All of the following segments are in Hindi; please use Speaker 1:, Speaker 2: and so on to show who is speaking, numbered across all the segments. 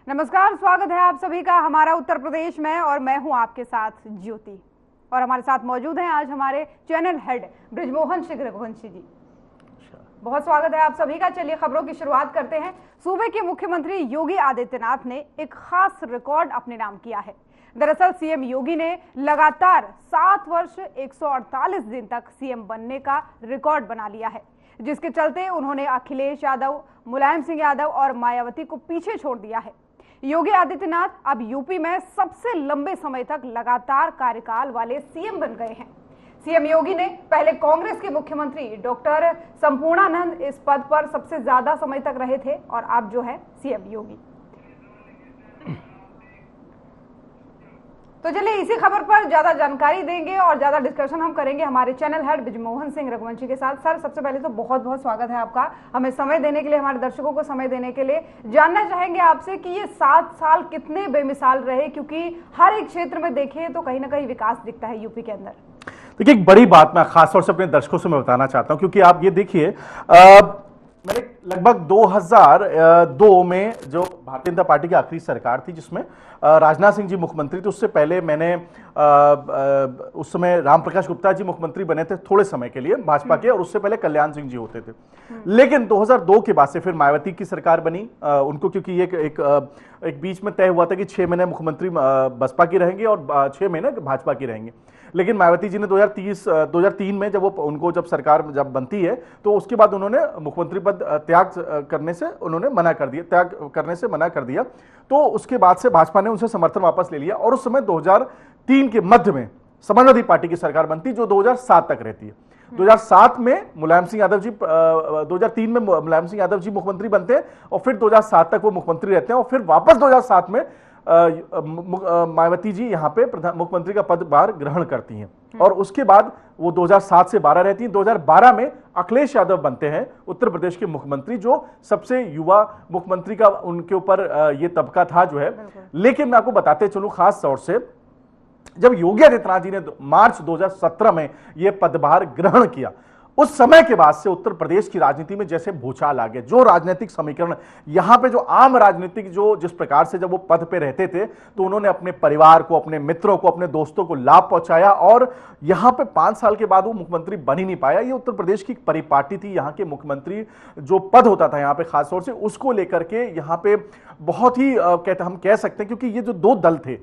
Speaker 1: नमस्कार, स्वागत है आप सभी का हमारा उत्तर प्रदेश में और मैं हूं आपके साथ ज्योति। और हमारे साथ मौजूद हैं आज हमारे चैनल हेड बृजमोहन सिंह रघुवंशी जी। बहुत स्वागत है आप सभी का। चलिए खबरों की शुरुआत करते हैं। सूबे के मुख्यमंत्री योगी आदित्यनाथ ने एक खास रिकॉर्ड अपने नाम किया है। दरअसल सीएम योगी ने लगातार 7 वर्ष 148 दिन तक सीएम बनने का रिकॉर्ड बना लिया है, जिसके चलते उन्होंने अखिलेश यादव, मुलायम सिंह यादव और मायावती को पीछे छोड़ दिया है। योगी आदित्यनाथ अब यूपी में सबसे लंबे समय तक लगातार कार्यकाल वाले सीएम बन गए हैं। सीएम योगी ने पहले कांग्रेस के मुख्यमंत्री डॉक्टर संपूर्णानंद इस पद पर सबसे ज्यादा समय तक रहे थे और अब जो है सीएम योगी। तो चलिए इसी खबर पर ज्यादा जानकारी देंगे और ज्यादा डिस्कशन हम करेंगे हमारे चैनल हेड बृजमोहन सिंह रघुवंशी के साथ। सर, सबसे पहले तो बहुत बहुत स्वागत है आपका, हमें समय देने के लिए, हमारे दर्शकों को समय देने के लिए। जानना चाहेंगे आपसे कि ये 7 साल कितने बेमिसाल रहे, क्योंकि हर एक क्षेत्र में देखें तो कहीं ना कहीं विकास दिखता है यूपी के अंदर।
Speaker 2: देखिए, एक बड़ी बात मैं खासतौर से अपने दर्शकों से मैं बताना चाहता हूं, क्योंकि आप ये देखिए, मैंने लगभग 2002 में जो भारतीय जनता पार्टी की आखिरी सरकार थी जिसमें राजनाथ सिंह जी मुख्यमंत्री थे, उससे पहले मैंने उस समय राम प्रकाश गुप्ता जी मुख्यमंत्री बने थे थोड़े समय के लिए भाजपा के, और उससे पहले कल्याण सिंह जी होते थे। लेकिन 2002 के बाद से फिर मायावती की सरकार बनी उनको, क्योंकि ये एक बीच में तय हुआ था कि 6 महीने मुख्यमंत्री बसपा की रहेंगे और 6 महीने भाजपा की रहेंगे। लेकिन मायावती जी ने 2003 में जब सरकार बनती है तो उसके बाद उन्होंने मुख्यमंत्री पद त्याग करने से मना कर दिया। तो उसके बाद से भाजपा ने उनसे समर्थन वापस ले लिया और उस समय 2003 के मध्य में समाजवादी पार्टी की सरकार बनती, जो 2007 तक रहती है। 2007 में मुलायम सिंह यादव जी 2003 में मुलायम सिंह यादव जी मुख्यमंत्री बनते हैं और फिर 2007 तक वो मुख्यमंत्री रहते हैं और फिर वापस 2007 में मायावती जी यहाँ पे मुख्यमंत्री का पदभार ग्रहण करती हैं और उसके बाद वो 2007 से 12 रहती हैं। 2012 में अखिलेश यादव बनते हैं उत्तर प्रदेश के मुख्यमंत्री, जो सबसे युवा मुख्यमंत्री का उनके ऊपर ये तबका था जो है। लेकिन मैं आपको बताते चलूं, खास तौर से जब योगी आदित्यनाथ जी ने मार्च 2017 में यह पदभार ग्रहण किया, उस समय के बाद से उत्तर प्रदेश की राजनीति में जैसे भूचाल आ गया। जो राजनीतिक समीकरण यहां पे, जो आम राजनीतिक जिस प्रकार से जब वो पद पे रहते थे तो उन्होंने अपने परिवार को, अपने मित्रों को, अपने दोस्तों को लाभ पहुंचाया और यहां पे 5 साल के बाद वो मुख्यमंत्री बन ही नहीं पाया। ये उत्तर प्रदेश की परिपाटी थी। यहाँ के मुख्यमंत्री जो पद होता था यहाँ पे खासतौर से, उसको लेकर के यहाँ पे बहुत ही हम कह सकते हैं, क्योंकि ये जो 2 दल थे,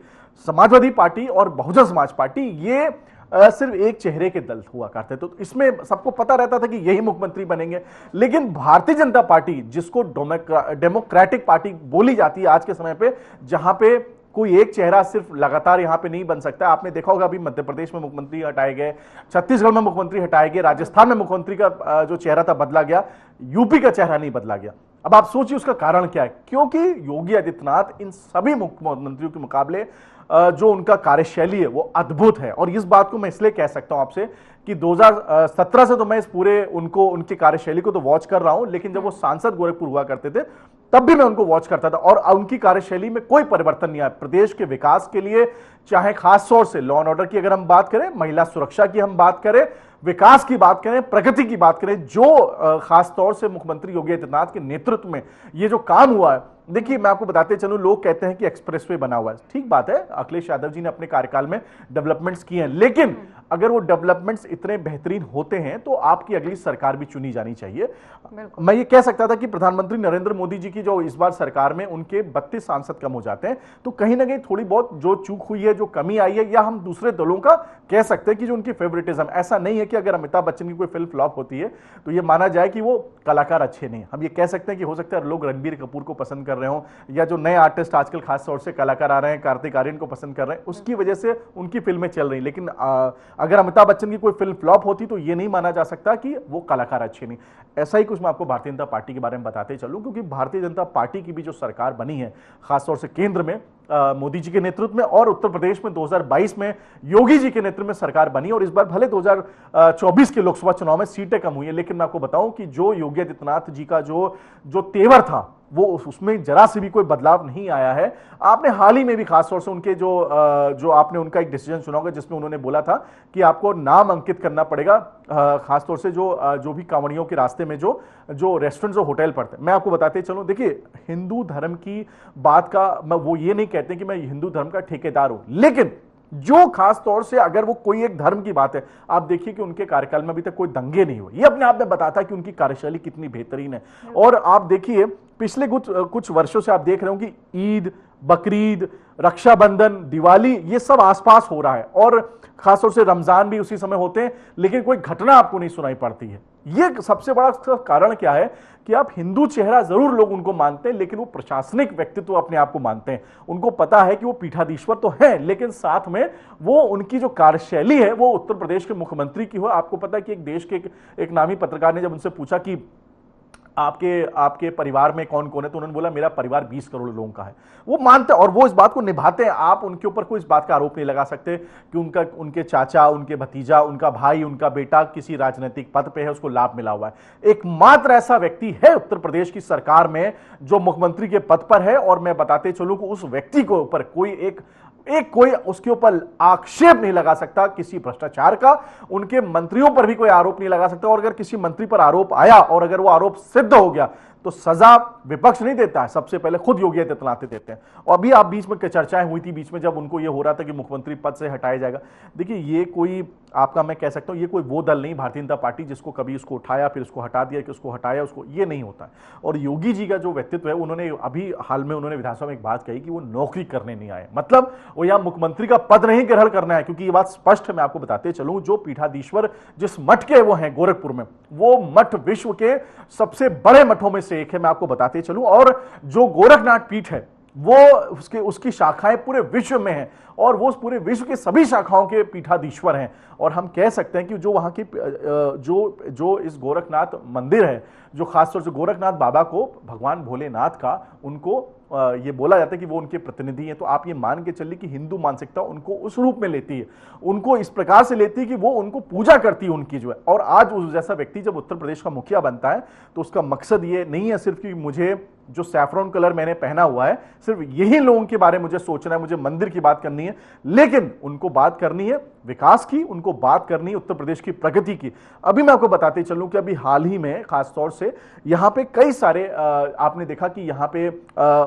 Speaker 2: समाजवादी पार्टी और बहुजन समाज पार्टी, ये सिर्फ एक चेहरे के दल हुआ करते। तो इसमें सबको पता रहता था कि यही मुख्यमंत्री बनेंगे। लेकिन भारतीय जनता पार्टी, जिसको डेमोक्रेटिक पार्टी बोली जाती है आज के समय पे, जहां पे कोई एक चेहरा सिर्फ लगातार यहां पे नहीं बन सकता। आपने देखा होगा अभी मध्य प्रदेश में मुख्यमंत्री हटाए गए, छत्तीसगढ़ में मुख्यमंत्री हटाए गए, राजस्थान में मुख्यमंत्री का जो चेहरा था बदला गया, यूपी का चेहरा नहीं बदला गया। अब आप सोचिए उसका कारण क्या है। क्योंकि योगी आदित्यनाथ इन सभी मुख्यमंत्रियों के मुकाबले जो उनका कार्यशैली है वो अद्भुत है। और इस बात को मैं इसलिए कह सकता हूं आपसे कि 2017 से तो मैं इस पूरे उनकी कार्यशैली को तो वॉच कर रहा हूं, लेकिन जब वो सांसद गोरखपुर हुआ करते थे तब भी मैं उनको वॉच करता था और उनकी कार्यशैली में कोई परिवर्तन नहीं आया। प्रदेश के विकास के लिए, चाहे खास तौर से लॉ एंड ऑर्डर की अगर हम बात करें, महिला सुरक्षा की हम बात करें, विकास की बात करें, प्रगति की बात करें, जो खास तौर से मुख्यमंत्री योगी आदित्यनाथ के नेतृत्व में ये जो काम हुआ है। देखिए, मैं आपको बताते चलूं, लोग कहते हैं कि एक्सप्रेसवे बना हुआ है, ठीक बात है, अखिलेश यादव जी ने अपने कार्यकाल में डेवलपमेंट्स किए हैं, लेकिन अगर वो डेवलपमेंट्स इतने बेहतरीन होते हैं तो आपकी अगली सरकार भी चुनी जानी चाहिए। मैं ये कह सकता था कि प्रधानमंत्री नरेंद्र मोदी जी की जो इस बार सरकार में उनके 32 सांसद कम हो जाते हैं, तो कहीं ना कहीं थोड़ी बहुत जो चूक हुई है, जो कमी आई है, या हम दूसरे दलों का कह सकते हैं कि जो उनकी फेवरेटिज्म, ऐसा नहीं है कि अगर अमिताभ बच्चन की कोई फिल्म फ्लॉप होती है तो ये माना जाए कि वो कलाकार अच्छे नहीं। हम ये कह सकते हैं कि हो सकता है लोग रणबीर कपूर को पसंद कर रहे हो, या जो नए आर्टिस्ट आजकल खास तौर से कलाकार आ रहे हैं, कार्तिक आर्यन को पसंद कर रहे हैं, उसकी वजह से उनकी फिल्में चल रही। लेकिन अगर अमिताभ बच्चन की कोई फिल्म फ्लॉप होती तो ये नहीं माना जा सकता कि वो कलाकार अच्छे नहीं। ऐसा ही कुछ मैं आपको भारतीय जनता पार्टी के बारे में बताते चलूं, क्योंकि भारतीय जनता पार्टी की भी जो सरकार बनी है खासतौर से केंद्र में मोदी जी के नेतृत्व में, और उत्तर प्रदेश में 2022 में योगी जी के नेतृत्व में सरकार बनी। और इस बार भले 2024 के लोकसभा चुनाव में सीटें कम हुई है, लेकिन मैं आपको बताऊं कि जो योगी आदित्यनाथ जी का जो तेवर था वो उसमें जरा से भी कोई बदलाव नहीं आया है। आपने हाल ही में भी खासतौर से उनके जो आपने उनका एक डिसीजन सुना होगा जिसमें उन्होंने बोला था कि आपको नाम अंकित करना पड़ेगा, खासतौर से जो भी कांवड़ियों के रास्ते में जो रेस्टोरेंट, जो होटल पड़ते हैं। मैं आपको बताते चलूं, देखिए हिंदू धर्म की बात का वो ये नहीं कहते कि मैं हिंदू धर्म का ठेकेदार हूं, लेकिन जो खास तौर से अगर वो कोई एक धर्म की बात है, आप देखिए कि उनके कार्यकाल में अभी तक कोई दंगे नहीं हुए। ये अपने आप में बताता है कि उनकी कार्यशैली कितनी बेहतरीन है। और आप देखिए पिछले कुछ वर्षों से आप देख रहे हो कि ईद, बकरीद, रक्षाबंधन, दिवाली, ये सब आसपास हो रहा है और खासतौर से रमजान भी उसी समय होते हैं, लेकिन कोई घटना आपको नहीं सुनाई पड़ती है। ये सबसे बड़ा कारण क्या है कि आप हिंदू चेहरा जरूर लोग उनको मानते हैं, लेकिन वो प्रशासनिक व्यक्तित्व अपने आप को मानते हैं। उनको पता है कि वो पीठाधीश्वर तो है, लेकिन साथ में वो उनकी जो कार्यशैली है वो उत्तर प्रदेश के मुख्यमंत्री की हो। आपको पता है कि एक देश के एक नामी पत्रकार ने जब उनसे पूछा कि आपके परिवार में कौन कौन है, तो उन्होंने बोला मेरा परिवार 20 करोड़ लोगों का है। वो मानते और वो इस बात को निभाते हैं। आप उनके ऊपर कोई इस बात का आरोप नहीं लगा सकते कि उनके चाचा, उनके भतीजा, उनका भाई, उनका बेटा किसी राजनीतिक पद पे है, उसको लाभ मिला हुआ है। एकमात्र ऐसा व्यक्ति है उत्तर प्रदेश की सरकार में जो मुख्यमंत्री के पद पर है, और मैं बताते चलूं कि उस व्यक्ति को ऊपर कोई उसके ऊपर आक्षेप नहीं लगा सकता किसी भ्रष्टाचार का, उनके मंत्रियों पर भी कोई आरोप नहीं लगा सकता। और अगर किसी मंत्री पर आरोप आया और अगर वो आरोप सिद्ध हो गया तो सजा विपक्ष नहीं देता है, सबसे पहले खुद योगी आदित्यनाथ देते हैं। और अभी आप बीच में चर्चाएं हुई थी, बीच में जब उनको ये हो रहा था कि मुख्यमंत्री पद से हटाया जाएगा। देखिए ये कोई आपका, मैं कह सकता हूं ये कोई वो दल नहीं भारतीय जनता पार्टी जिसको कभी उसको उठाया फिर उसको हटा दिया, कि उसको हटाया उसको, ये नहीं होता है। और योगी जी का जो व्यक्तित्व है, उन्होंने अभी हाल में उन्होंने विधानसभा में एक बात कही कि वो नौकरी करने नहीं आए, मतलब वो यहां मुख्यमंत्री का पद नहीं ग्रहण करना है, क्योंकि ये बात स्पष्ट है। मैं आपको बताते चलूं, जो पीठाधीश्वर जिस मठ के वो हैं गोरखपुर में, वो मठ विश्व के सबसे बड़े मठों में से एक है, मैं आपको बताते चलूं। और जो गोरखनाथ पीठ है वो उसकी शाखाएं पूरे विश्व में हैं और वो पूरे विश्व के सभी शाखाओं के पीठाधीश्वर हैं। और हम कह सकते हैं कि जो वहां की जो इस गोरखनाथ मंदिर है, जो खासतौर से गोरखनाथ बाबा को भगवान भोलेनाथ का उनको ये बोला जाता है कि वो उनके प्रतिनिधि हैं। तो आप ये मान के चलिए कि हिंदू मानसिकता उनको उस रूप में लेती है, उनको इस प्रकार से लेती है कि वो उनको पूजा करती है उनकी जो है। और आज उस जैसा व्यक्ति जब उत्तर प्रदेश का मुखिया बनता है तो उसका मकसद ये नहीं है सिर्फ कि मुझे जो सैफरॉन कलर मैंने पहना हुआ है सिर्फ यही लोगों के बारे में मुझे सोचना है, मुझे मंदिर की बात करनी है, लेकिन उनको बात करनी है विकास की, उनको बात करनी है उत्तर प्रदेश की प्रगति की। अभी मैं आपको बताते चलूं कि अभी हाल ही में खासतौर से यहां पे कई सारे आपने देखा कि यहां पे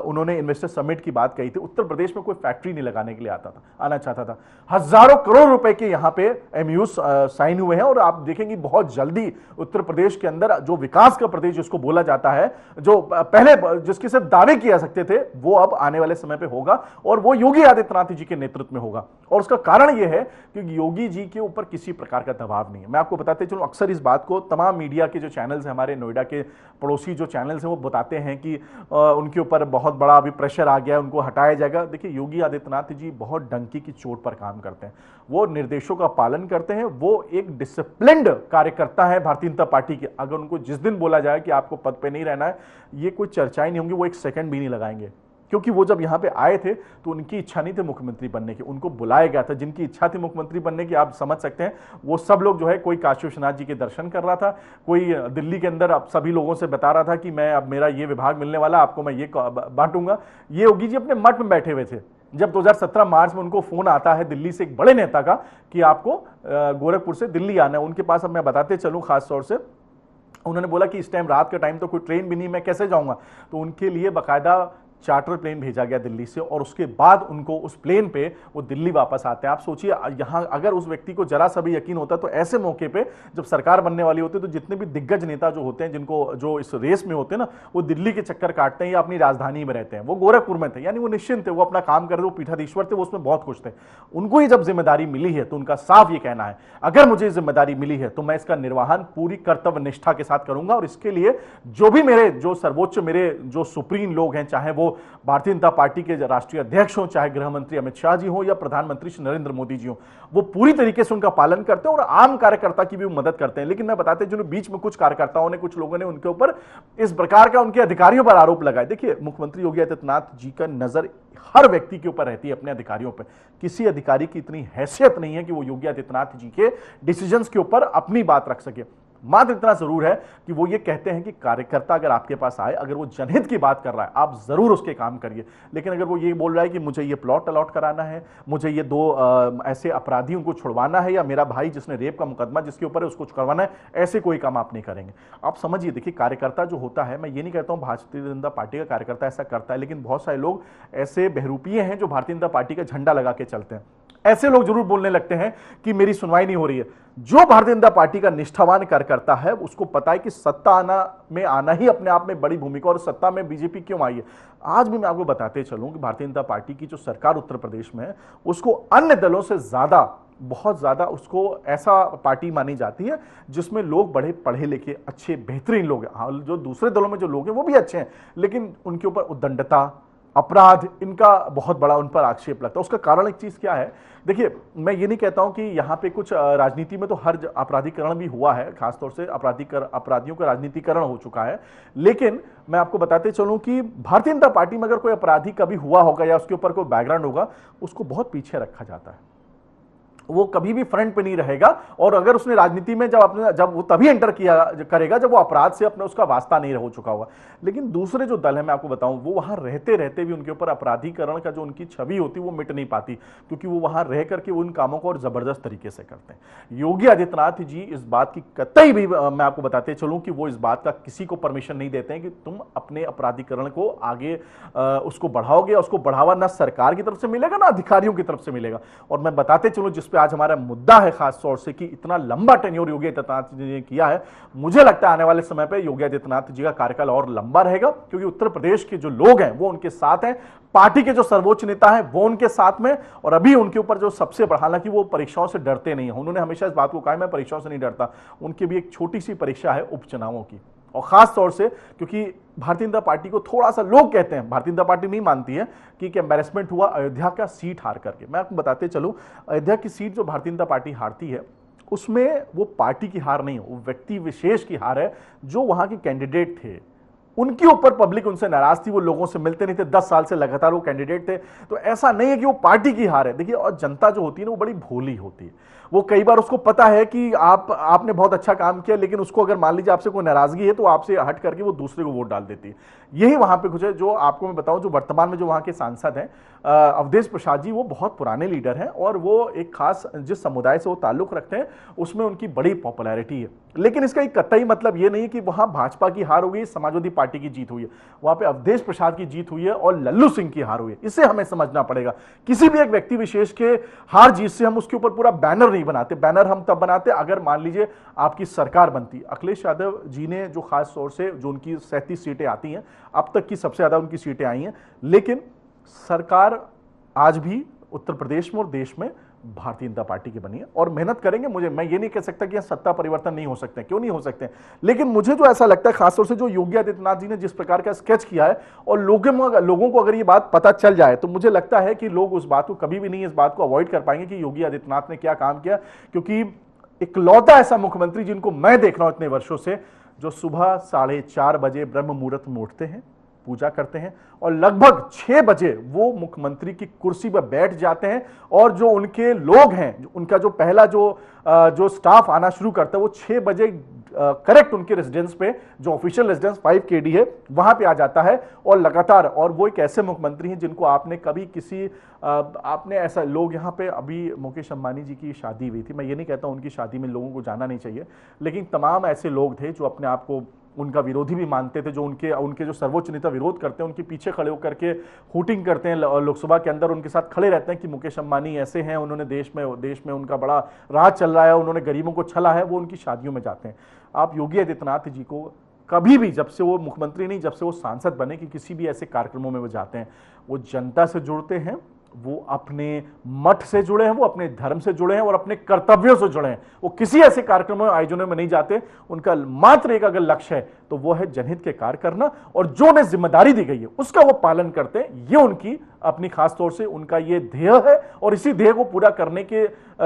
Speaker 2: उन्होंने इन्वेस्टर समिट की बात कही थी। उत्तर प्रदेश में कोई फैक्ट्री नहीं लगाने के लिए आना चाहता था। हजारों करोड़ रुपए के यहां पे एमयू साइन हुए हैं और आप देखेंगे बहुत जल्दी उत्तर प्रदेश के अंदर जो विकास का प्रदेश जिसको बोला जाता है, जो पहले जिसके सिर्फ दावे किया सकते थे, वो अब आने वाले समय पे होगा और वो योगी आदित्यनाथ जी के नेतृत्व में होगा। और उसका कारण यह है कि योगी जी के ऊपर किसी प्रकार का दबाव नहीं है। मैं आपको बताते चलूं, अक्सर इस बात को तमाम मीडिया के जो चैनल्स हैं, हमारे नोएडा के पड़ोसी जो चैनल्स हैं, वो बताते हैं कि उनके ऊपर बहुत बड़ा अभी प्रेशर आ गया है, उनको हटाया जाएगा। देखिए योगी आदित्यनाथ जी बहुत डंकी की चोट पर काम करते हैं, वो निर्देशों का पालन करते हैं, वो एक डिसिप्लिन्ड कार्यकर्ता है भारतीय जनता पार्टी के। अगर उनको जिस दिन बोला जाए कि आपको पद पे नहीं रहना है, ये कोई चर्चाएं नहीं होंगी, वो एक सेकंड भी नहीं लगाएंगे। क्योंकि वो जब यहां पे आए थे तो उनकी इच्छा नहीं थी मुख्यमंत्री बनने की, उनको बुलाया गया था। जिनकी इच्छा थी मुख्यमंत्री बनने की, आप समझ सकते हैं, वो सब लोग जो है, कोई काशी विश्वनाथ जी के दर्शन कर रहा था, कोई दिल्ली के अंदर अब सभी लोगों से बता रहा था कि मैं अब मेरा ये विभाग मिलने वाला, आपको मैं ये बांटूंगा। ये योगी जी अपने मठ में बैठे हुए थे जब 2017 मार्च में उनको फोन आता है दिल्ली से एक बड़े नेता का कि आपको गोरखपुर से दिल्ली आना है उनके पास। अब मैं बताते चलूं, खासतौर से उन्होंने बोला कि इस टाइम रात का टाइम तो कोई ट्रेन भी नहीं, मैं कैसे जाऊंगा। तो उनके लिए बाकायदा चार्टर प्लेन भेजा गया दिल्ली से और उसके बाद उनको उस प्लेन पे वो दिल्ली वापस आते हैं। आप सोचिए, यहां अगर उस व्यक्ति को जरा सा भी यकीन होता तो ऐसे मौके पे जब सरकार बनने वाली होती है तो जितने भी दिग्गज नेता जो होते हैं, जिनको जो इस रेस में होते हैं ना, वो दिल्ली के चक्कर काटते हैं या अपनी राजधानी में रहते हैं। वो गोरखपुर में थे, यानी वो निश्चिंत थे, वो अपना काम कर रहे, वो पीठाधीश्वर थे, वो उसमें बहुत खुश थे। उनको ही जब जिम्मेदारी मिली है तो उनका साफ ये कहना है, अगर मुझे जिम्मेदारी मिली है तो मैं इसका निर्वहन पूरी कर्तव्य निष्ठा के साथ करूंगा और इसके लिए जो भी मेरे जो सर्वोच्च मेरे जो सुप्रीम लोग हैं, चाहे वो भारतीय जनता पार्टी के राष्ट्रीय अध्यक्ष हो, चाहे गृह मंत्री अमित शाह जी हो या प्रधानमंत्री श्री नरेंद्र मोदी जी हो, वो पूरी तरीके से उनका पालन करते हैं और आम कार्यकर्ता की भी मदद करते हैं। लेकिन मैं बताते हैं, जो बीच में कुछ कार्यकर्ताओं ने, कुछ लोगों ने उनके ऊपर इस प्रकार का उनके अधिकारियों पर आरोप लगाए। देखिए मुख्यमंत्री योगी आदित्यनाथ जी का नजर हर व्यक्ति के ऊपर रहती है, अपने अधिकारियों पर। किसी अधिकारी की इतनी हैसियत नहीं है कि वो योगी आदित्यनाथ जी के डिसीजंस के ऊपर अपनी बात रख सके। मात्र इतना जरूर है कि वो ये कहते हैं कि कार्यकर्ता अगर आपके पास आए, अगर वो जनहित की बात कर रहा है, आप जरूर उसके काम करिए। लेकिन अगर वो ये बोल रहा है कि मुझे ये प्लॉट अलॉट कराना है, मुझे ये 2 ऐसे अपराधियों को छुड़वाना है, या मेरा भाई जिसने रेप का मुकदमा जिसके ऊपर है उसको करवाना है, ऐसे कोई काम आप नहीं करेंगे। आप समझिए, देखिए कार्यकर्ता जो होता है, मैं ये नहीं कहता हूं भारतीय जनता पार्टी का कार्यकर्ता ऐसा करता है, लेकिन बहुत सारे लोग ऐसे बहरूपीय हैं जो भारतीय जनता पार्टी का झंडा लगा के चलते हैं। ऐसे लोग जरूर बोलने लगते हैं कि मेरी सुनवाई नहीं हो रही है। जो भारतीय जनता पार्टी का निष्ठावान कार्यकर्ता है उसको पता है कि सत्ता आना ही अपने आप में बड़ी भूमिका, और सत्ता में बीजेपी क्यों आई है। आज भी मैं आपको बताते चलूं कि भारतीय जनता पार्टी की जो सरकार उत्तर प्रदेश में है उसको अन्य दलों से ज्यादा, बहुत ज्यादा उसको ऐसा पार्टी मानी जाती है जिसमें लोग बड़े पढ़े लिखे अच्छे बेहतरीन लोग हैं। हाँ, जो दूसरे दलों में जो लोग हैं वो भी अच्छे हैं, लेकिन उनके ऊपर उद्दंडता, अपराध, इनका बहुत बड़ा उन पर आक्षेप लगता है। उसका कारण एक चीज क्या है, देखिए मैं ये नहीं कहता हूं कि यहां पे कुछ राजनीति में तो हर अपराधीकरण भी हुआ है, खासतौर से अपराधियों का राजनीतिकरण हो चुका है, लेकिन मैं आपको बताते चलूं कि भारतीय जनता पार्टी में अगर कोई अपराधी कभी हुआ होगा या उसके ऊपर कोई बैकग्राउंड होगा, उसको बहुत पीछे रखा जाता है, वो कभी भी फ्रंट पे नहीं रहेगा। और अगर उसने राजनीति में जब वो तभी एंटर किया करेगा जब वो अपराध से अपने उसका वास्ता नहीं हो चुका होगा। लेकिन दूसरे जो दल है, मैं आपको बताऊं, वो वहां रहते रहते भी उनके ऊपर अपराधीकरण का जो उनकी छवि होती है वो मिट नहीं पाती, क्योंकि वो वहां रह करके उन कामों को और जबरदस्त तरीके से करते हैं। योगी आदित्यनाथ जी इस बात की कतई भी, मैं आपको बताते चलूं कि वो इस बात का किसी को परमिशन नहीं देते हैं कि तुम अपने अपराधीकरण को आगे उसको बढ़ाओगे। उसको बढ़ावा ना सरकार की तरफ से मिलेगा ना अधिकारियों की तरफ से मिलेगा। और मैं बताते चलूं जिस आज हमारा मुद्दा है खास तौर से कि इतना लंबा टेन्योर योगी आदित्यनाथ जी ने किया है, मुझे लगता है आने वाले समय पे योगी आदित्यनाथ जी का कार्यकाल और लंबा रहेगा, क्योंकि उत्तर प्रदेश के जो लोग हैं वो उनके साथ हैं, पार्टी के जो सर्वोच्च नेता हैं वो उनके साथ में, और अभी उनके ऊपर जो सबसे बड़ा, हालांकि वो परीक्षाओं से डरते नहीं हैं, उन्होंने हमेशा इस बात को कहा मैं परीक्षाओं से नहीं डरता। उनकी भी एक छोटी सी परीक्षा है उपचुनावों की, और खास तौर से क्योंकि भारतीय जनता पार्टी को थोड़ा सा, लोग कहते हैं, भारतीय जनता पार्टी नहीं मानती है कि एम्बैरेसमेंट हुआ अयोध्या का सीट हार करके। मैं आपको बताते चलूं, अयोध्या की सीट जो भारतीय जनता पार्टी हारती है उसमें वो पार्टी की हार नहीं है, वो व्यक्ति विशेष की हार है। जो वहां के कैंडिडेट थे उनके ऊपर पब्लिक उनसे नाराज थी, वो लोगों से मिलते नहीं थे, 10 साल से लगातार वो कैंडिडेट थे। तो ऐसा नहीं है कि वो पार्टी की हार है। देखिए, और जनता जो होती है ना वो बड़ी भोली होती है, वो कई बार उसको पता है कि आपने बहुत अच्छा काम किया, लेकिन उसको अगर मान लीजिए आपसे कोई नाराजगी है तो आपसे हट करके वो दूसरे को वोट डाल देती है। यही वहां पे कुछ है। जो आपको मैं बताऊं, जो वर्तमान में जो वहां के सांसद हैं अवधेश प्रसाद जी, वो बहुत पुराने लीडर हैं और वो एक खास जिस समुदाय से वो ताल्लुक रखते हैं उसमें उनकी बड़ी पॉपुलैरिटी है। लेकिन इसका एक कतई मतलब ये नहीं है कि वहां भाजपा की हार हो गई, समाजवादी पार्टी की जीत हुई है। वहां पे अवधेश प्रसाद की जीत हुई है और लल्लू सिंह की हार हुई है। इसे हमें समझना पड़ेगा। किसी भी एक व्यक्ति विशेष के हार जीत से हम उसके ऊपर पूरा बैनर नहीं बनाते। बैनर हम तब बनाते अगर मान लीजिए आपकी सरकार बनती। अखिलेश यादव जी ने जो खास तौर से जो उनकी 37 सीटें आती हैं, अब तक की सबसे ज्यादा उनकी सीटें आई हैं, लेकिन सरकार आज भी उत्तर प्रदेश में और देश में भारतीय जनता पार्टी की बनी है और मेहनत करेंगे। मैं ये नहीं कह सकता कि सत्ता परिवर्तन नहीं हो सकते, क्यों नहीं हो सकते, लेकिन मुझे जो ऐसा लगता है खासतौर से जो योगी आदित्यनाथ जी ने जिस प्रकार का स्केच किया है और लोगों को अगर ये बात पता चल जाए तो मुझे लगता है कि लोग उस बात को कभी भी नहीं इस बात को अवॉइड कर पाएंगे कि योगी आदित्यनाथ ने क्या काम किया। क्योंकि इकलौता ऐसा मुख्यमंत्री जिनको मैं देख रहा हूं इतने वर्षों से, जो सुबह 4:30 बजे ब्रह्म मुहूर्त में उठते हैं, पूजा करते हैं और लगभग 6 बजे वो मुख्यमंत्री की कुर्सी पर बैठ जाते हैं। और जो उनके लोग हैं, उनका जो पहला जो स्टाफ आना शुरू करता है, वो 6 बजे करेक्ट उनके रेजिडेंस पे, जो ऑफिशियल रेजिडेंस 5 KD है, वहां पे आ जाता है और लगातार। और वो एक ऐसे मुख्यमंत्री हैं जिनको आपने कभी आपने ऐसा लोग यहाँ पे, अभी मुकेश अंबानी जी की शादी हुई थी, मैं ये नहीं कहता उनकी शादी में लोगों को जाना नहीं चाहिए, लेकिन तमाम ऐसे लोग थे जो अपने आप को उनका विरोधी भी मानते थे, जो उनके जो सर्वोच्च नेता विरोध करते हैं उनके पीछे खड़े होकर के हूटिंग करते हैं लोकसभा के अंदर, उनके साथ खड़े रहते हैं कि मुकेश अंबानी ऐसे हैं, उन्होंने देश में उनका बड़ा राज चल रहा है, उन्होंने गरीबों को छला है, वो उनकी शादियों में जाते हैं। आप योगी आदित्यनाथ जी को कभी भी, जब से वो मुख्यमंत्री नहीं, जब से वो सांसद बने, कि किसी भी ऐसे कार्यक्रमों में वो जाते हैं, वो जनता से जुड़ते हैं, वो अपने मठ से जुड़े हैं, वो अपने धर्म से जुड़े हैं और अपने कर्तव्यों से जुड़े हैं। वो किसी ऐसे कार्यक्रमों आयोजनों में नहीं जाते। उनका मात्र एक अगर लक्ष्य है तो वो है जनहित के कार्य करना, और जो उन्हें जिम्मेदारी दी गई है उसका वो पालन करते हैं। ये उनकी अपनी खास तौर से उनका ये ध्येय है, और इसी ध्येय को पूरा करने के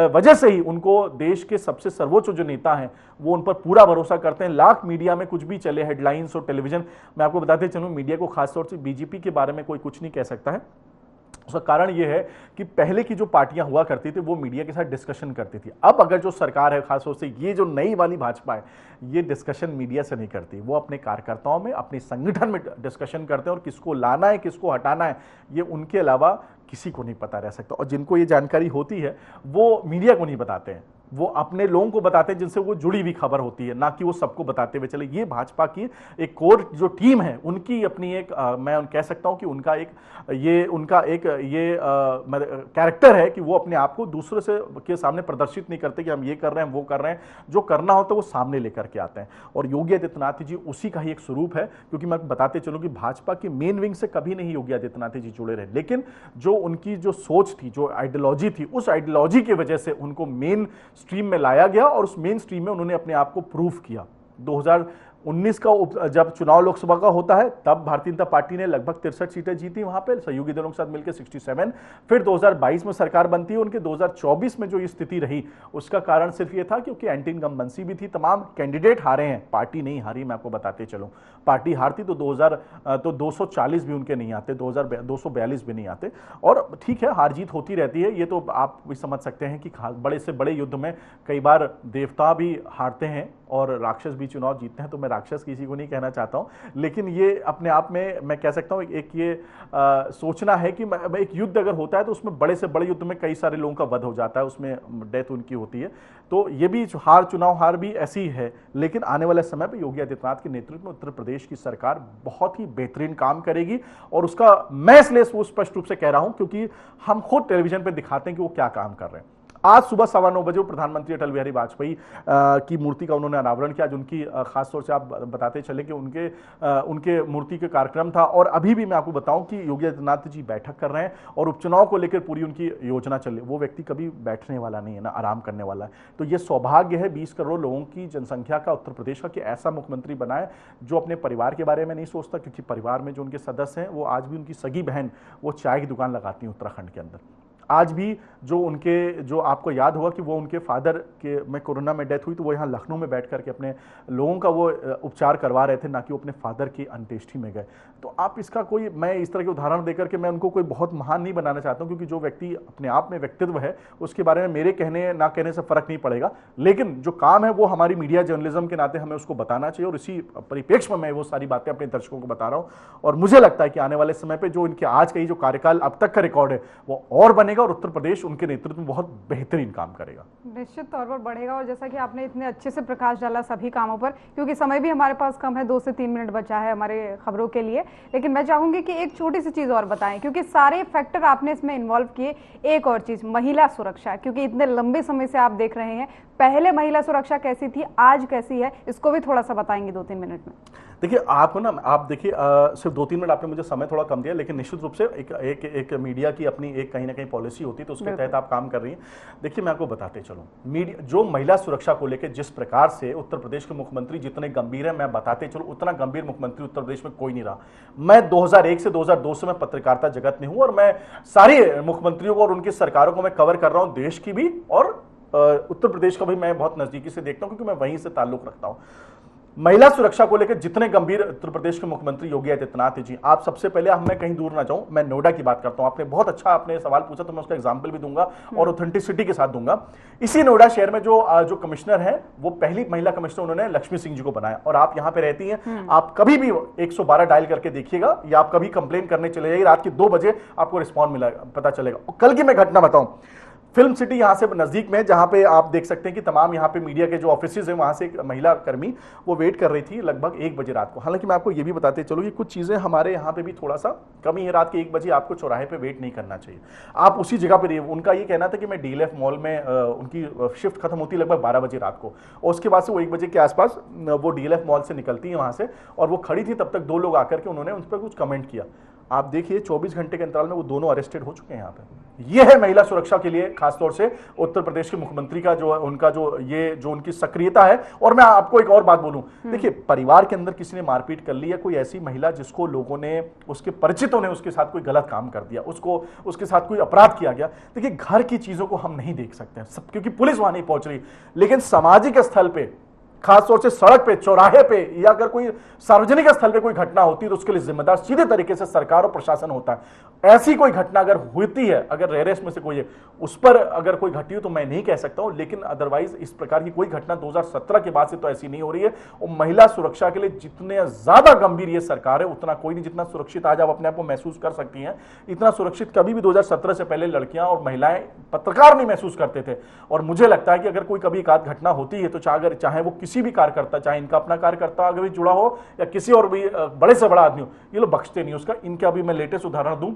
Speaker 2: वजह से ही उनको देश के सबसे सर्वोच्च जो नेता हैं वो उन पर पूरा भरोसा करते हैं। लाख मीडिया में कुछ भी चले, हेडलाइंस और टेलीविजन, मैं आपको बताते चलूं, मीडिया को खासतौर से बीजेपी के बारे में कोई कुछ नहीं कह सकता है, उसका कारण यह है कि पहले की जो पार्टियां हुआ करती थी वो मीडिया के साथ डिस्कशन करती थी। अब अगर जो सरकार है, खासतौर से ये जो नई वाली भाजपा है, ये डिस्कशन मीडिया से नहीं करती, वो अपने कार्यकर्ताओं में, अपने संगठन में डिस्कशन करते हैं और किसको लाना है, किसको हटाना है, ये उनके अलावा किसी को नहीं पता रह सकता। और जिनको ये जानकारी होती है वो मीडिया को नहीं बताते हैं, वो अपने लोगों को बताते हैं जिनसे वो जुड़ी हुई खबर होती है, ना कि वो सबको बताते हुए चले। ये भाजपा की एक कोर जो टीम है उनकी अपनी एक मैं कह सकता हूं कि उनका एक ये कैरेक्टर है कि वो अपने आप को दूसरे से के सामने प्रदर्शित नहीं करते कि हम ये कर रहे हैं, वो कर रहे हैं। जो करना हो तो वो सामने लेकर के आते हैं। और योगी आदित्यनाथ जी उसी का ही एक स्वरूप है, क्योंकि मैं बताते चलूं कि भाजपा की मेन विंग से कभी नहीं योगी आदित्यनाथ जी जुड़े रहे, लेकिन जो उनकी जो सोच थी, जो आइडियोलॉजी थी, उस आइडियोलॉजी की वजह से उनको मेन स्ट्रीम में लाया गया और उस मेन स्ट्रीम में उन्होंने अपने आप को प्रूव किया। 2019 का जब चुनाव लोकसभा का होता है तब भारतीय जनता पार्टी ने लगभग 63 सीटें जीती वहां पे सहयोगी दलों के साथ मिलकर 67। फिर 2022 में सरकार बनती है उनके। 2024 में जो ये स्थिति रही उसका कारण सिर्फ ये था क्योंकि एंटी इनकम्बेंसी भी थी, तमाम कैंडिडेट हारे हैं, पार्टी नहीं हारी। मैं आपको बताते चलूं, पार्टी हारती तो 240 भी उनके नहीं आते, 242 भी नहीं आते। और ठीक है, हार जीत होती रहती है, ये तो आप भी समझ सकते हैं कि बड़े से बड़े युद्ध में कई बार देवता भी हारते हैं और राक्षस भी चुनाव जीतते हैं। तो मैं राक्षस किसी को नहीं कहना चाहता हूं, लेकिन ये अपने आप में मैं कह सकता हूं एक ये सोचना है कि एक युद्ध अगर होता है तो उसमें बड़े से बड़े युद्ध में कई सारे लोगों का वध हो जाता है, उसमें डेथ उनकी होती है। तो ये भी चुनाव हार भी ऐसी ही है। लेकिन आने वाले समय पर योगी आदित्यनाथ के नेतृत्व में उत्तर प्रदेश की सरकार बहुत ही बेहतरीन काम करेगी। और उसका मैं इसलिए स्पष्ट रूप से कह रहा हूं क्योंकि हम खुद टेलीविजन पर दिखाते हैं कि वो क्या काम कर रहे हैं। आज सुबह 9:15 बजे प्रधानमंत्री अटल बिहारी वाजपेयी की मूर्ति का उन्होंने अनावरण किया। आज उनकी खासतौर से आप बताते चले कि उनके मूर्ति के कार्यक्रम था। और अभी भी मैं आपको बताऊं कि योगी आदित्यनाथ जी बैठक कर रहे हैं और उपचुनाव को लेकर पूरी उनकी योजना चल रही है। वो व्यक्ति कभी बैठने वाला नहीं है ना आराम करने वाला है। तो ये सौभाग्य है 20 करोड़ लोगों की जनसंख्या का उत्तर प्रदेश का कि ऐसा मुख्यमंत्री बनाए जो अपने परिवार के बारे में नहीं सोचता, क्योंकि परिवार में जो उनके सदस्य हैं वो आज भी उनकी सगी बहन वो चाय की दुकान लगाती हैं उत्तराखंड के अंदर। आज भी जो आपको याद होगा कि वो उनके फादर के में कोरोना में डेथ हुई तो वो यहाँ लखनऊ में बैठ करके अपने लोगों का वो उपचार करवा रहे थे, ना कि वो अपने फादर की अंत्येष्टि में गए। तो आप इसका कोई, मैं इस तरह के उदाहरण देकर के मैं उनको कोई बहुत महान नहीं बनाना चाहता हूँ, क्योंकि जो व्यक्ति अपने आप में व्यक्तित्व है उसके बारे में मेरे कहने ना कहने से फर्क नहीं पड़ेगा। लेकिन जो काम है वो हमारी मीडिया जर्नलिज्म के नाते हमें उसको बताना चाहिए और इसी परिप्रेक्ष्य में मैं वो सारी बातें अपने दर्शकों को बता रहा हूँ। और मुझे लगता है कि आने वाले समय पर जो इनके आज का ये जो कार्यकाल अब तक का रिकॉर्ड है वो और बनेगा और उत्तर प्रदेश उनके नेतृत्व में बहुत बेहतरीन काम करेगा,
Speaker 1: निश्चित तौर पर बढ़ेगा। और जैसा कि आपने इतने अच्छे से प्रकाश डाला सभी कामों पर, क्योंकि समय भी हमारे पास कम है, 2 से 3 मिनट बचा है हमारे खबरों के लिए। लेकिन मैं चाहूंगी कि एक छोटी सी चीज और बताएं, क्योंकि सारे फैक्टर आपने इसमें इन्वॉल्व किए। एक और चीज, महिला सुरक्षा, क्योंकि इतने लंबे समय से आप देख रहे हैं, पहले महिला सुरक्षा कैसी थी, आज कैसी है, इसको भी थोड़ा सा बताएंगे 2-3 मिनट में।
Speaker 2: देखिए आप देखिए सिर्फ 2-3 मिनट आपने मुझे समय थोड़ा कम दिया, लेकिन निश्चित रूप से एक मीडिया की अपनी एक कहीं ना कहीं पॉलिसी होती है, तो उसके तहत आप काम कर रही हैं। देखिए मैं आपको बताते चलूं, मीडिया जो महिला सुरक्षा को लेकर जिस प्रकार से उत्तर प्रदेश के मुख्यमंत्री जितने गंभीर है, मैं बताते चलूं उतना गंभीर मुख्यमंत्री उत्तर प्रदेश में कोई नहीं रहा। मैं 2001 से 2002 से मैं पत्रकारिता जगत में हूं और मैं सारे मुख्यमंत्रियों को और उनकी सरकारों को मैं कवर कर रहा हूं, देश की भी और उत्तर प्रदेश का भी मैं बहुत नजदीकी से देखता हूं, क्योंकि मैं वहीं से ताल्लुक रखता हूं। महिला सुरक्षा को लेकर जितने गंभीर उत्तर प्रदेश के मुख्यमंत्री योगी आदित्यनाथ जी, आप सबसे पहले मैं कहीं दूर ना जाऊं, मैं नोएडा की बात करता हूं। आपने बहुत अच्छा आपने सवाल पूछा, तो मैं उसका एग्जांपल भी दूंगा और ऑथेंटिसिटी के साथ दूंगा। इसी नोएडा शहर में जो कमिश्नर है वो पहली महिला कमिश्नर उन्होंने लक्ष्मी सिंह जी को बनाया। और आप यहां पे रहती हैं, आप कभी भी 112 डायल करके देखिएगा या आप कभी कंप्लेन करने चले जाइए, रात के 2 बजे आपको रिस्पॉन्ड मिला पता चलेगा। कल की मैं घटना बताऊं, फिल्म सिटी यहां से नजदीक में, जहां पे आप देख सकते हैं कि तमाम यहां पे मीडिया के जो ऑफिसेज हैं, वहां से एक महिला कर्मी वो वेट कर रही थी लगभग 1 बजे रात को। हालांकि मैं आपको ये भी बताते चलूं कि कुछ चीजें हमारे यहां पे भी थोड़ा सा कमी है, रात के 1 बजे आपको चौराहे पे वेट नहीं करना चाहिए, आप उसी जगह पे रहिए। उनका ये कहना था कि मैं डीएलएफ मॉल में उनकी शिफ्ट खत्म होती है लगभग 12 बजे रात को, और उसके बाद से वो 1 बजे के आसपास वो डीएलएफ मॉल से निकलती है वहां से, और वो खड़ी थी, तब तक 2 लोग आकर के उन्होंने उन पर कुछ कमेंट किया। आप देखिए 24 घंटे के अंतराल में वो दोनों अरेस्टेड हो चुके हैं यहाँ पे। ये है महिला सुरक्षा के लिए खासतौर से उत्तर प्रदेश के मुख्यमंत्री का जो उनकी सक्रियता है। और मैं आपको एक और बात बोलूं, देखिए परिवार के अंदर किसी ने मारपीट कर ली है, कोई ऐसी महिला जिसको लोगों ने, उसके परिचितों ने उसके साथ कोई गलत काम कर दिया, उसके साथ कोई अपराध किया गया, देखिए घर की चीजों को हम नहीं देख सकते सब, क्योंकि पुलिस वहां नहीं पहुंच रही। लेकिन सामाजिक स्थल पे, खासतौर से सड़क पे, चौराहे पे, या अगर कोई सार्वजनिक स्थल पे कोई घटना होती है तो उसके लिए जिम्मेदार सीधे तरीके से सरकार और प्रशासन होता है। ऐसी कोई घटना अगर होती है, अगर रेयरेस्ट में से कोई है, उस पर अगर कोई घटी हो तो मैं नहीं कह सकता हूं, लेकिन अदरवाइज इस प्रकार की कोई घटना 2017 के बाद से तो ऐसी नहीं हो रही है। और महिला सुरक्षा के लिए जितने ज्यादा गंभीर ये सरकार है उतना कोई नहीं। जितना सुरक्षित आज आप अपने आप को महसूस कर सकती हैं, इतना सुरक्षित कभी भी 2017 से पहले लड़कियां और महिलाएं, पत्रकार नहीं महसूस करते थे। और मुझे लगता है कि अगर कोई कभी एक आध घटना होती है तो चाहे वो किसी भी कार्यकर्ता, चाहे इनका अपना कार्यकर्ता अगर भी जुड़ा हो या किसी और भी बड़े से बड़ा आदमी हो, ये लोग बख्शते नहीं उसका। इनका भी मैं लेटेस्ट उदाहरण दूं,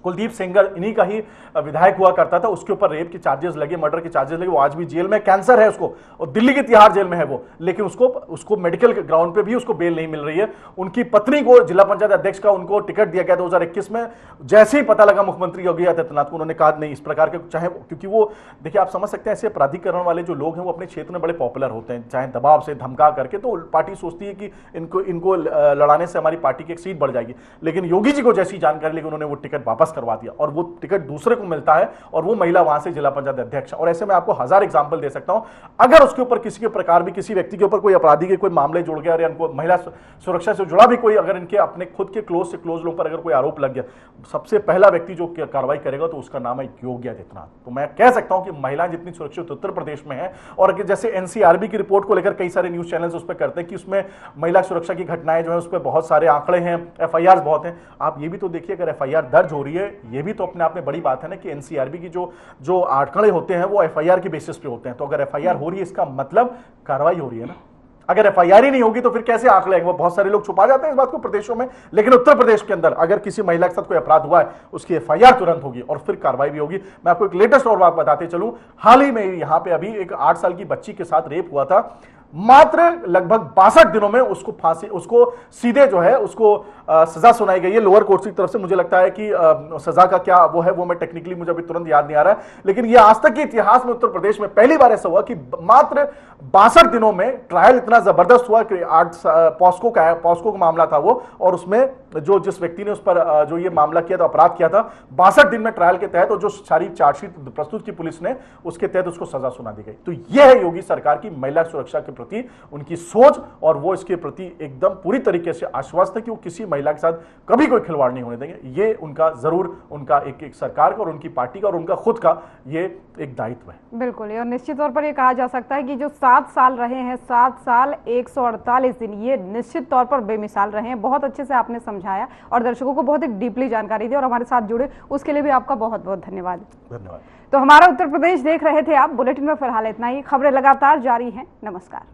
Speaker 2: कुलदीप सेंगर इन्हीं का ही विधायक हुआ करता था, उसके ऊपर रेप के चार्जेस लगे, मर्डर के चार्जेस लगे, वो आज भी जेल में, कैंसर है उसको, और दिल्ली की तिहाड़ जेल में है वो, लेकिन उसको मेडिकल ग्राउंड पे भी उसको बेल नहीं मिल रही है। उनकी पत्नी को जिला पंचायत अध्यक्ष का उनको टिकट दिया गया 2021 में, जैसे ही पता लगा मुख्यमंत्री योगी आदित्यनाथ को, उन्होंने कहा नहीं इस प्रकार के, चाहे क्योंकि वो देखिए आप समझ सकते हैं ऐसे प्राधिकरण वाले जो लोग हैं वो अपने क्षेत्र में बड़े पॉपुलर होते हैं, चाहे दबाव से धमका करके, तो पार्टी सोचती है कि इनको लड़ाने से हमारी पार्टी की एक सीट बढ़ जाएगी। लेकिन योगी जी को जैसी जानकारी लगी उन्होंने वो टिकट वापस करवा दिया और वो टिकट दूसरे को मिलता है और वो महिला वहां से जिला पंचायत अध्यक्ष। और ऐसे में आपको हजार एग्जांपल दे सकता हूं। अगर उसके ऊपर किसी के प्रकार भी किसी व्यक्ति के ऊपर कोई अपराधी के कोई मामले जुड़ गया और इनको महिला सुरक्षा से जुड़ा भी कोई, अगर इनके अपने खुद के क्लोज से क्लोज लोगों पर अगर कोई आरोप लग गया, सबसे पहला व्यक्ति जो कार्रवाई करेगा तो उसका नाम है योगी आदित्यनाथ। तो मैं कह सकता हूं कि महिलाएं जितनी सुरक्षित उत्तर प्रदेश में है, और जैसे एनसीआरबी की रिपोर्ट को लेकर कई सारे न्यूज चैनल्स उस पर करते हैं कि उसमें महिला सुरक्षा की घटनाएं जो है उस पर बहुत सारे आंकड़े हैं, एफआईआर बहुत हैं। आप ये भी तो देखिए, अगर एफआईआर दर्ज हो रही है, ये भी तो अपने आप में बड़ी बात है ना कि एनसीआरबी की जो आंकड़े होते हैं वो एफआईआर के बेसिस पे होते हैं। तो अगर एफआईआर हो रही है इसका मतलब कार्रवाई हो रही है ना। अगर एफआईआर ही नहीं होगी तो फिर कैसे आंकड़े आएंगे? वो बहुत सारे लोग छुपा जाते हैं इस बात को प्रदेशों में, लेकिन उत्तर प्रदेश के अंदर अगर किसी महिला के साथ कोई अपराध हुआ है उसकी एफआईआर तुरंत होगी और फिर कार्रवाई भी होगी। मैं आपको एक लेटेस्ट और बात बताते चलूं, हाल ही में यहां पे अभी एक 8 साल की बच्ची के साथ रेप हुआ था। मात्र लगभग 62 दिनों में उसको सीधे जो है उसको सजा सुनाई गई है लोअर कोर्ट की तरफ से। मुझे लगता है कि सजा का क्या वो है वो मैं टेक्निकली मुझे अभी तुरंत याद नहीं आ रहा है, लेकिन ये आज तक के इतिहास में उत्तर प्रदेश में पहली बार ऐसा हुआ कि मात्र 62 दिनों में ट्रायल इतना जबरदस्त हुआ कि पॉस्को का मामला था वो, और उसमें जिस व्यक्ति ने उस पर जो ये मामला किया था, अपराध किया था, 62 दिन में ट्रायल के तहत और जो सारी चार्जशीट प्रस्तुत की पुलिस ने उसके तहत उसको सजा सुना दी गई। तो यह है योगी सरकार की महिला सुरक्षा के प्रति उनकी सोच, और वो इसके प्रति एकदम पूरी तरीके से आश्वस्त है कि वो किसी महिला के साथ कभी कोई खिलवाड़ नहीं होने देंगे। ये उनका जरूर उनका एक सरकार का और उनकी पार्टी का और उनका खुद का ये एक दायित्व है।
Speaker 1: बिल्कुल, और निश्चित तौर पर ये कहा जा सकता है कि जो 7 साल रहे हैं, 7 साल 148 दिन, ये निश्चित तौर पर बेमिसाल रहे हैं। बहुत अच्छे से आपने समझाया और दर्शकों को बहुत ही डीपली जानकारी दी और हमारे साथ जुड़े उसके लिए भी आपका बहुत बहुत धन्यवाद।
Speaker 2: धन्यवाद।
Speaker 1: तो हमारा उत्तर प्रदेश देख रहे थे आप। बुलेटिन में फिलहाल इतना ही। खबरें लगातार जारी हैं। नमस्कार।